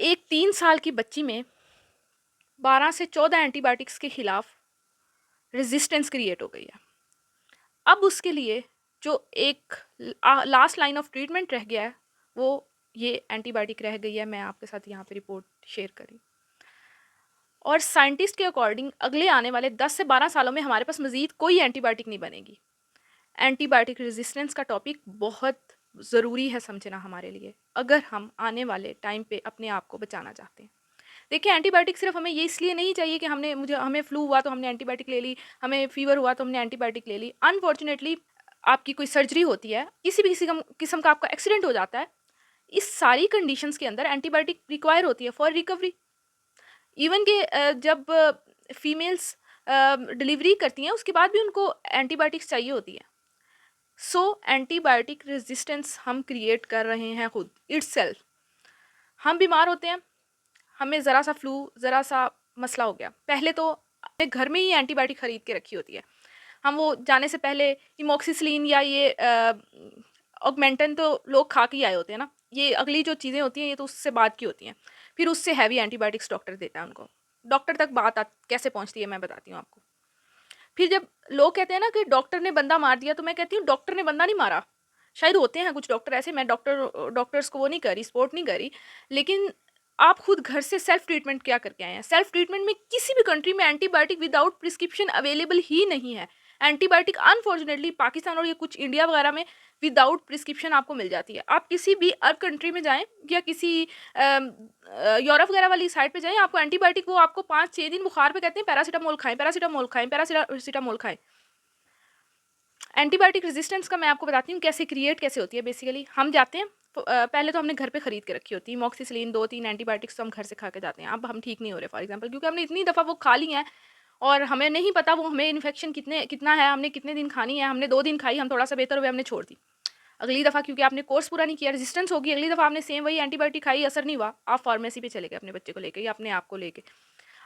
एक 3 साल की बच्ची में 12 से 14 एंटीबायोटिक्स के खिलाफ रेजिस्टेंस क्रिएट हो गई है। अब उसके लिए जो एक लास्ट लाइन ऑफ ट्रीटमेंट रह गया है, वो ये एंटीबायोटिक रह गई है। मैं आपके साथ यहाँ पे रिपोर्ट शेयर करी और साइंटिस्ट के अकॉर्डिंग अगले आने वाले 10 से 12 सालों में हमारे पास मज़ीद कोई एंटीबायोटिक नहीं बनेगी। एंटीबायोटिक रेजिस्टेंस का टॉपिक बहुत ज़रूरी है समझना हमारे लिए, अगर हम आने वाले टाइम पे अपने आप को बचाना चाहते हैं। देखिए, एंटीबायोटिक सिर्फ हमें ये इसलिए नहीं चाहिए कि हमें फ्लू हुआ तो हमने एंटीबायोटिक ले ली, हमें फीवर हुआ तो हमने एंटीबायोटिक ले ली। अनफॉर्चुनेटली आपकी कोई सर्जरी होती है, किसी भी किस्म का आपका एक्सीडेंट हो जाता है, इस सारी कंडीशंस के अंदर एंटीबायोटिक रिक्वायर होती है फॉर रिकवरी। इवन कि जब फीमेल्स डिलीवरी करती हैं उसके बाद भी उनको एंटीबायोटिक्स चाहिए होती है। सो एंटीबायोटिक रेजिस्टेंस हम क्रिएट कर रहे हैं खुद इटसेल्फ। हम बीमार होते हैं, हमें ज़रा सा फ्लू, ज़रा सा मसला हो गया, पहले तो अपने घर में ही एंटीबायोटिक ख़रीद के रखी होती है। हम वो जाने से पहले इमोक्सिसिलिन या ये ऑगमेंटन तो लोग खा के ही आए होते हैं ना। ये अगली जो चीज़ें होती हैं ये तो उससे बाद की होती हैं। फिर उससे हैवी एंटीबायोटिक्स डॉक्टर देता है उनको। डॉक्टर तक कैसे पहुँचती है मैं बताती हूँ आपको। फिर जब लोग कहते हैं ना कि डॉक्टर ने बंदा मार दिया, तो मैं कहती हूँ डॉक्टर ने बंदा नहीं मारा। शायद होते हैं कुछ डॉक्टर ऐसे, मैं डॉक्टर्स को वो नहीं कर रही, सपोर्ट नहीं कर रही, लेकिन आप खुद घर से सेल्फ ट्रीटमेंट क्या करके आए हैं? सेल्फ ट्रीटमेंट में किसी भी कंट्री में एंटीबायोटिक विदाउट प्रिस्क्रिप्शन अवेलेबल ही नहीं है। एंटीबायोटिक अनफॉर्चुनेटली पाकिस्तान और ये कुछ इंडिया वगैरह में विदाउट प्रिस्क्रिप्शन आपको मिल जाती है। आप किसी भी अरब कंट्री में जाएँ या किसी यूरोप वगैरह वाली साइड पे जाएँ, आपको एंटीबायोटिक वो आपको 5-6 दिन बुखार पे कहते हैं पैरासिटामोल खाएँ, पैरासिटामोल खाएँ, पैरासिटामोल खाएँ। एंटीबायोटिक रेजिस्टेंस का मैं आपको बताती हूँ कैसे होती है। बेसिकली हम जाते हैं, पहले तो हमने घर पे खरीद के रखी होती है मॉक्सिसिलिन, 2-3 एंटीबायोटिक्स तो हम घर से खा के जाते हैं। अब हम ठीक नहीं हो रहे फॉर एग्जांपल, क्योंकि हमने इतनी दफ़ा वो खा ली हैं और हमें नहीं पता वो हमें इन्फेक्शन कितना है, हमने कितने दिन खानी है। हमने 2 दिन खाई, हम थोड़ा सा बेहतर हुए, हमने छोड़ दी। अगली दफ़ा क्योंकि आपने कोर्स पूरा नहीं किया, रेजिस्टेंस होगी, अगली दफ़ा आपने सेम वही एंटीबायोटिक खाई, असर नहीं हुआ, आप फार्मेसी पे चले गए अपने बच्चे को लेके या अपने आप को लेके।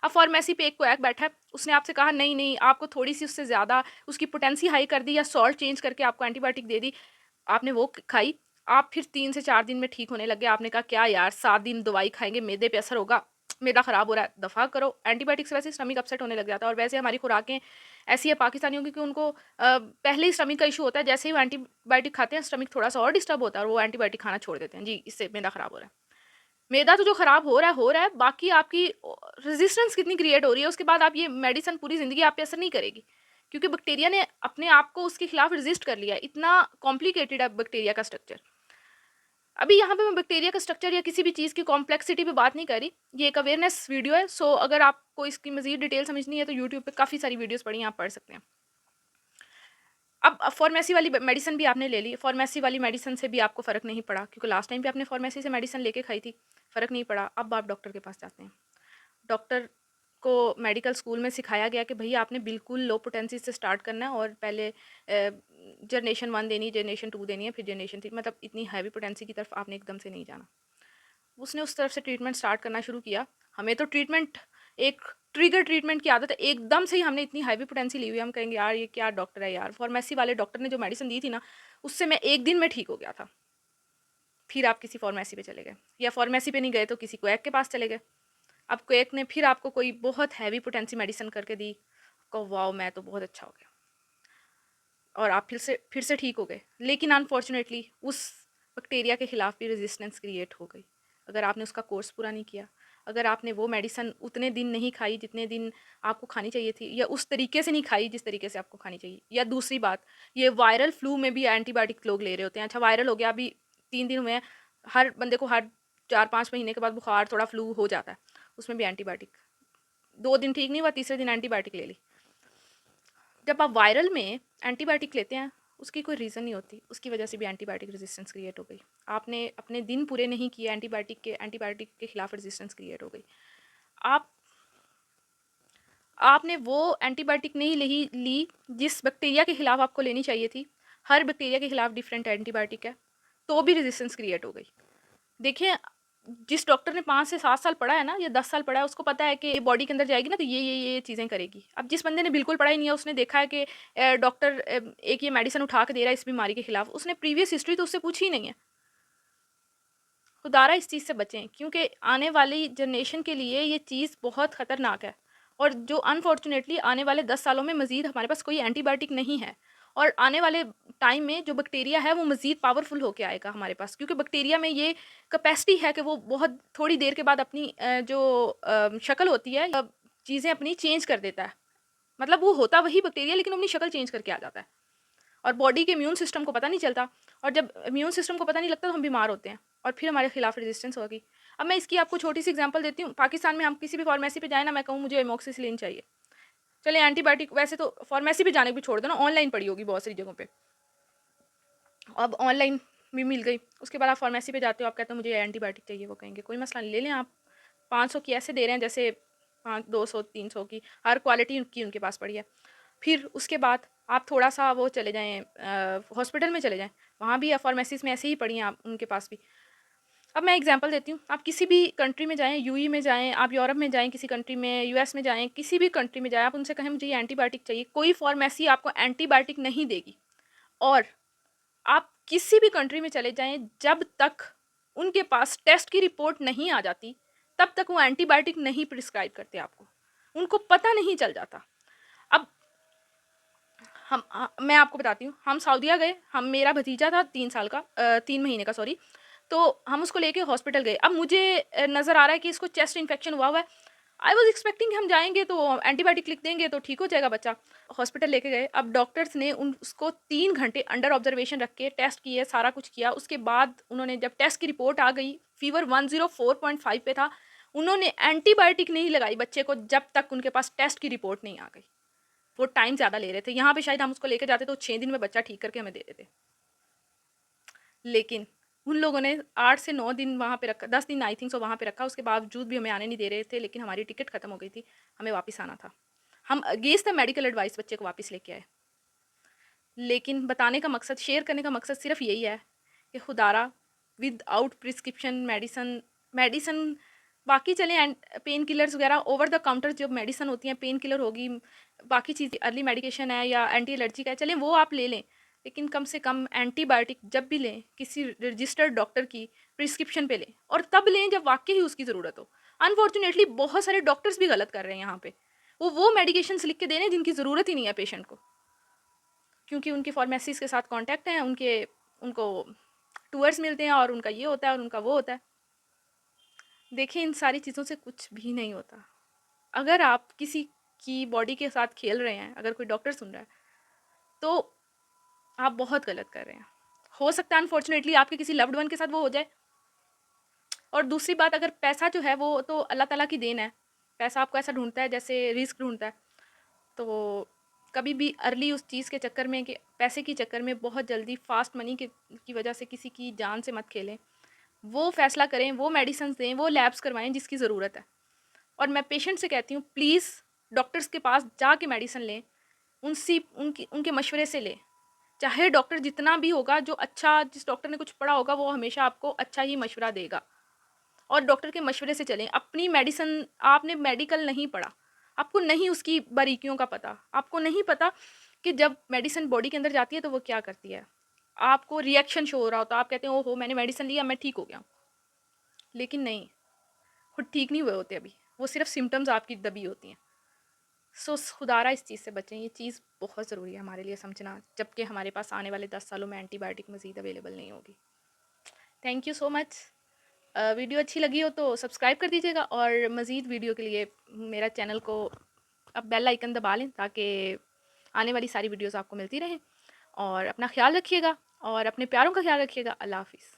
अब फार्मेसी पे एक क्वैक बैठा है, उसने आपसे कहा नहीं नहीं आपको थोड़ी सी उससे ज़्यादा उसकी पोटेंसी हाई कर दी या सॉल्ट चेंज करके आपको एंटीबायोटिक दे दी, आपने वो खाई, आप फिर 3 से 4 दिन में ठीक होने लगे। आपने कहा क्या यार 7 दिन दवाई खाएंगे मैदे पे असर होगा, मैदा ख़राब हो रहा है, दफ़ा करो। एंटीबायोटिक से वैसे स्टमक अपसेट होने लग जाता है और वैसे हमारी खुराकें ऐसी है पाकिस्तानियों की कि उनको पहले ही स्टमक का इशू होता है, जैसे ही वो एंटीबायोटिक खाते हैं स्टमक थोड़ा सा और डिस्टर्ब होता है और वो एंटीबायोटिक खाना छोड़ देते हैं, जी इससे मैदा ख़राब हो रहा है। मैदा तो जो ख़राब हो रहा है, बाकी आपकी रेज़िस्टेंस कितनी क्रिएट हो रही है, उसके बाद आप ये मेडिसिन पूरी ज़िंदगी आप पे असर नहीं करेगी। क्योंकि बैक्टीरिया ने अपने आप को उसके खिलाफ रेज़िस्ट कर लिया है, इतना कॉम्प्लिकेटेड है बैक्टीरिया का स्ट्रक्चर। अभी यहाँ पे मैं बैक्टीरिया का स्ट्रक्चर या किसी भी चीज़ की कॉम्प्लेक्सिटी पे बात नहीं कर रही, ये एक अवेयरनेस वीडियो है। सो अगर आपको इसकी मज़ीद डिटेल समझनी है तो यूट्यूब पे काफ़ी सारी वीडियोज़ पड़ी हैं, आप पढ़ सकते हैं। अब फार्मेसी वाली मेडिसिन भी आपने ले ली, फार्मेसी वाली मेडिसिन से भी आपको फ़र्क नहीं पड़ा, क्योंकि लास्ट टाइम भी आपने फार्मेसी से मेडिसिन लेके खाई थी, फ़र्क नहीं पड़ा। अब आप डॉक्टर के पास जाते हैं। डॉक्टर को मेडिकल स्कूल में सिखाया गया कि भैया आपने बिल्कुल लो पोटेंसी से स्टार्ट करना है और पहले जनरेशन 1 देनी है, जनरेशन 2 देनी है, फिर जनरेशन 3, मतलब इतनी हैवी पोटेंसी की तरफ आपने एकदम से नहीं जाना। उसने उस तरफ से ट्रीटमेंट स्टार्ट करना शुरू किया। हमें तो ट्रीटमेंट एक ट्रिगर ट्रीटमेंट की आदत है, एकदम से ही हमने इतनी हैवी पोटेंसी ली हुई है, हम कहेंगे यार ये क्या डॉक्टर है यार। फार्मेसी वाले डॉक्टर ने जो मेडिसिन दी थी ना, उससे मैं 1 दिन में ठीक हो गया था। फिर आप किसी फार्मेसी पे चले गए या फार्मेसी पे नहीं गए तो किसी क्वैक के पास चले गए। अब क्वैक ने फिर आपको कोई बहुत हैवी पोटेंसी मेडिसिन करके दी, आपको वाओ मैं तो बहुत अच्छा हो गया और आप फिर से ठीक हो गए। लेकिन अनफॉर्चुनेटली उस बैक्टीरिया के खिलाफ भी रेजिस्टेंस क्रिएट हो गई। अगर आपने उसका कोर्स पूरा नहीं किया, अगर आपने वो मेडिसिन उतने दिन नहीं खाई जितने दिन आपको खानी चाहिए थी, या उस तरीके से नहीं खाई जिस तरीके से आपको खानी चाहिए। या दूसरी बात, ये वायरल फ्लू में भी एंटीबायोटिक लोग ले रहे होते हैं। अच्छा वायरल हो गया, अभी 3 दिन हुए हैं, हर बंदे को हर 4-5 महीने के बाद बुखार थोड़ा फ्लू हो जाता है, उसमें भी एंटीबायोटिक। 2 दिन ठीक नहीं हुआ, तीसरे दिन एंटीबायोटिक ले ली। जब आप वायरल में एंटीबायोटिक लेते हैं उसकी कोई रीज़न नहीं होती, उसकी वजह से भी एंटीबायोटिक रेजिस्टेंस क्रिएट हो गई। आपने अपने दिन पूरे नहीं किए, एंटीबायोटिक के खिलाफ रेजिस्टेंस क्रिएट हो गई। आप आपने वो एंटीबायोटिक नहीं ली जिस बैक्टीरिया के खिलाफ आपको लेनी चाहिए थी। हर बैक्टीरिया के खिलाफ डिफरेंट एंटीबायोटिक है, तो भी रेजिस्टेंस क्रिएट हो गई। देखिए, जिस डॉक्टर ने 5 से 7 साल पढ़ा है ना या 10 साल पढ़ा है, उसको पता है कि ये बॉडी के अंदर जाएगी ना तो ये चीज़ें करेगी। अब जिस बंदे ने बिल्कुल पढ़ा ही नहीं है, उसने देखा है कि डॉक्टर एक ये मेडिसिन उठा के दे रहा है इस बीमारी के खिलाफ, उसने प्रीवियस हिस्ट्री तो उससे पूछी ही नहीं है। खुदारा इस चीज़ से बचें, क्योंकि आने वाली जनरेशन के लिए ये चीज़ बहुत ख़तरनाक है। और जो अनफॉर्चुनेटली आने वाले 10 सालों में मज़ीद हमारे पास कोई एंटीबायोटिक नहीं है, और आने वाले टाइम में जो बैक्टीरिया है वो मज़ीद पावरफुल होके आएगा हमारे पास, क्योंकि बैक्टीरिया में ये कैपेसिटी है कि वो बहुत थोड़ी देर के बाद अपनी शक्ल होती है, चीज़ें अपनी चेंज कर देता है। मतलब वो होता वही बैक्टीरिया, लेकिन अपनी शक्ल चेंज करके आ जाता है, और बॉडी के इम्यून सिस्टम को पता नहीं चलता, और जब इम्यून सिस्टम को पता नहीं लगता तो हम बीमार होते हैं, और फिर हमारे खिलाफ रेजिस्टेंस होगी। अब मैं इसकी आपको छोटी सी एग्जांपल देती हूँ। पाकिस्तान में हम किसी भी फार्मेसी पे जाए ना, मैं कहूँ मुझे एमोक्सिसिलिन चाहिए, चलिए एंटीबायोटिक, वैसे तो फार्मेसी पे जाने को भी छोड़ दो ना, ऑनलाइन पड़ी होगी बहुत सारी जगहों पे, अब ऑनलाइन भी मिल गई। उसके बाद आप फार्मेसी पे जाते हो, आप कहते हो मुझे एंटीबायोटिक चाहिए, वो कहेंगे कोई मसला नहीं, ले लें आप, 500 की ऐसे दे रहे हैं जैसे 200 300 की, हर क्वालिटी की उनके पास पड़ी है। फिर उसके बाद आप थोड़ा सा वो चले जाएँ, हॉस्पिटल में चले जाएँ, वहाँ भी फार्मेसीज़ में ऐसे ही पड़ी हैं आप उनके पास भी। अब मैं एग्जांपल देती हूँ, आप किसी भी कंट्री में जाएँ, यूएई में जाएँ, आप यूरोप में जाएँ, किसी कंट्री में, यूएस में जाएँ, किसी भी कंट्री में जाएँ, आप उनसे कहें मुझे ये एंटीबायोटिक चाहिए, कोई फार्मेसी आपको एंटीबायोटिक नहीं देगी। और आप किसी भी कंट्री में चले जाएँ, जब तक उनके पास टेस्ट की रिपोर्ट नहीं आ जाती, तब तक वो एंटीबायोटिक नहीं प्रिस्क्राइब करते आपको, उनको पता नहीं चल जाता। अब मैं आपको बताती हूँ, हम सऊदीया गए, हम, मेरा भतीजा था 3 साल का, 3 महीने का सॉरी, तो हम उसको लेके हॉस्पिटल गए। अब मुझे नज़र आ रहा है कि इसको चेस्ट इन्फेक्शन हुआ हुआ है। आई वाज़ एक्सपेक्टिंग हम जाएँगे तो एंटीबायोटिक लिख देंगे तो ठीक हो जाएगा बच्चा। हॉस्पिटल लेके गए, अब डॉक्टर्स ने उसको 3 घंटे अंडर ऑब्जर्वेशन रख के टेस्ट किए, सारा कुछ किया। उसके बाद उन्होंने, जब टेस्ट की रिपोर्ट आ गई, फ़ीवर 104.5 पे था, उन्होंने एंटीबायोटिक नहीं लगाई बच्चे को जब तक उनके पास टेस्ट की रिपोर्ट नहीं आ गई। वो टाइम ज़्यादा ले रहे थे। यहाँ पे शायद हम उसको लेके जाते तो 6 दिन में बच्चा ठीक करके हमें दे देते। लेकिन उन लोगों ने 8 से 9 दिन वहाँ पे रखा, 10 दिन आई थिंक सो वहाँ पे रखा, उसके बावजूद भी हमें आने नहीं दे रहे थे, लेकिन हमारी टिकट ख़त्म हो गई थी, हमें वापस आना था। हम अगेंस्ट द मेडिकल एडवाइस बच्चे को वापस लेके आए। लेकिन बताने का मकसद, शेयर करने का मकसद सिर्फ यही है कि खुदारा विदाउट प्रिस्क्रिप्शन मेडिसन, मेडिसन बाकी चलें, एंड पेन किलर्स वगैरह ओवर द काउंटर जो मेडिसन होती हैं, पेन किलर होगी, बाकी चीज़ अर्ली मेडिकेशन है या एंटी एलर्जी का है, चलें वो आप ले लें, लेकिन कम से कम एंटीबायोटिक जब भी लें किसी रजिस्टर्ड डॉक्टर की प्रिस्क्रिप्शन पे लें, और तब लें जब वाकई ही उसकी ज़रूरत हो। अनफॉर्चुनेटली बहुत सारे डॉक्टर्स भी गलत कर रहे हैं यहाँ पे, वो मेडिकेशंस लिख के दे रहे हैं जिनकी ज़रूरत ही नहीं है पेशेंट को, क्योंकि उनकी फार्मेसीज़ के साथ कॉन्टैक्ट हैं, उनको टूअर्स मिलते हैं, और उनका ये होता है और उनका वो होता है। देखिए, इन सारी चीज़ों से कुछ भी नहीं होता। अगर आप किसी की बॉडी के साथ खेल रहे हैं, अगर कोई डॉक्टर सुन रहा है, तो आप बहुत गलत कर रहे हैं। हो सकता है अनफॉर्चुनेटली आपके किसी लव्ड वन के साथ वो हो जाए। और दूसरी बात, अगर पैसा जो है वो तो अल्लाह ताला की देन है, पैसा आपको ऐसा ढूँढता है जैसे रिस्क ढूँढता है, तो कभी भी अर्ली उस चीज़ के चक्कर में, कि पैसे के चक्कर में बहुत जल्दी फ़ास्ट मनी की वजह से किसी की जान से मत खेलें। वो फ़ैसला करें, वो मेडिसिन्स दें, वो लैब्स करवाएँ जिसकी ज़रूरत है। और मैं पेशेंट से कहती हूँ, प्लीज़ डॉक्टर्स के पास जाके मेडिसिन लें, उनसे उनके मशवरे से लें। चाहे डॉक्टर जितना भी होगा, जो अच्छा, जिस डॉक्टर ने कुछ पढ़ा होगा वो हमेशा आपको अच्छा ही मशवरा देगा, और डॉक्टर के मशवरे से चलें। अपनी मेडिसिन, आपने मेडिकल नहीं पढ़ा, आपको नहीं उसकी बारीकियों का पता, आपको नहीं पता कि जब मेडिसिन बॉडी के अंदर जाती है तो वो क्या करती है। आपको रिएक्शन शो हो रहा होता है, आप कहते हैं ओहो मैंने मेडिसिन लिया, मैं ठीक हो गया हूँ, लेकिन नहीं, खुद ठीक नहीं हुए होते अभी, वो सिर्फ सिम्टम्स आपकी दबी होती हैं। सो खुदारा इस चीज़ से बचें, ये चीज़ बहुत ज़रूरी है हमारे लिए समझना, जबकि हमारे पास आने वाले 10 सालों में एंटीबायोटिक मज़ीद अवेलेबल नहीं होगी। Thank you so much. Video अच्छी लगी हो तो सब्सक्राइब कर दीजिएगा, और मज़ीद वीडियो के लिए मेरा चैनल को अब बेल आइकन दबा लें, ताकि आने वाली सारी वीडियोस आपको मिलती रहें। और अपना ख्याल रखिएगा, और अपने प्यारों का ख्याल रखिएगा। अल्लाह हाफ़िज़।